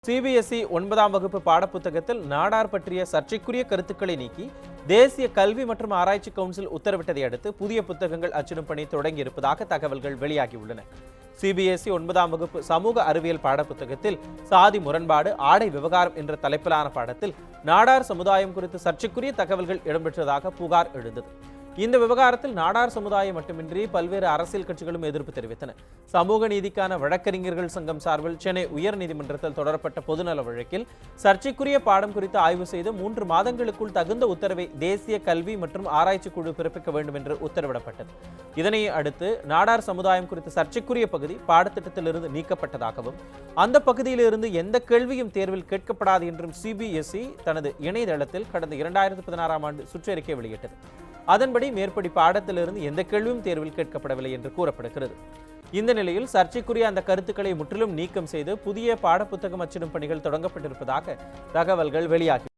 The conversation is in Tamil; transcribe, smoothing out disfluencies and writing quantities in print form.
சிபிஎஸ்இ 9ஆம் வகுப்பு பாடப்புத்தகத்தில் நாடார் பற்றிய சர்ச்சைக்குரிய கருத்துக்களை நீக்கி தேசிய கல்வி மற்றும் ஆராய்ச்சி கவுன்சில் உத்தரவிட்டதை அடுத்து புதிய புத்தகங்கள் அச்சிடும் பணி தொடங்கி இருப்பதாக தகவல்கள் வெளியாகியுள்ளன. சிபிஎஸ்இ 9ஆம் வகுப்பு சமூக அறிவியல் பாடப்புத்தகத்தில் சாதி முரண்பாடு ஆடை விவகாரம் என்ற தலைப்பிலான பாடத்தில் நாடார் சமுதாயம் குறித்து சர்ச்சைக்குரிய தகவல்கள் இடம்பெற்றதாக புகார் எழுந்தது. இந்த விவகாரத்தில் நாடார் சமுதாயம் மட்டுமின்றி பல்வேறு அரசியல் கட்சிகளும் எதிர்ப்பு தெரிவித்தன. சமூக நீதிக்கான வழக்கறிஞர்கள் சங்கம் சார்பில் சென்னை உயர்நீதிமன்றத்தில் தொடரப்பட்ட பொதுநல வழக்கில் சர்ச்சைக்குரிய பாடம் குறித்து ஆய்வு செய்து 3 மாதங்களுக்குள் தகுந்த உத்தரவை தேசிய கல்வி மற்றும் ஆராய்ச்சி குழு பிறப்பிக்க வேண்டும் என்று உத்தரவிடப்பட்டது. இதனை அடுத்து நாடார் சமுதாயம் குறித்த சர்ச்சைக்குரிய பகுதி பாடத்திட்டத்திலிருந்து நீக்கப்பட்டதாகவும் அந்த பகுதியிலிருந்து எந்த கேள்வியும் தேர்வில் கேட்கப்படாது என்றும் சிபிஎஸ்இ தனது இணையதளத்தில் கடந்த 2016ஆம் ஆண்டு சுற்றறிக்கை வெளியிட்டது. அதன்படி மேற்படி பாடத்திலிருந்து எந்த கேள்வியும் தேர்வில் கேட்கப்படவில்லை என்று கூறப்படுகிறது. இந்த நிலையில் சர்ச்சைக்குரிய அந்த கருத்துக்களை முற்றிலும் நீக்கம் செய்து புதிய பாடப்புத்தகம் அச்சிடும் பணிகள் தொடங்கப்பட்டிருப்பதாக தகவல்கள் வெளியாகி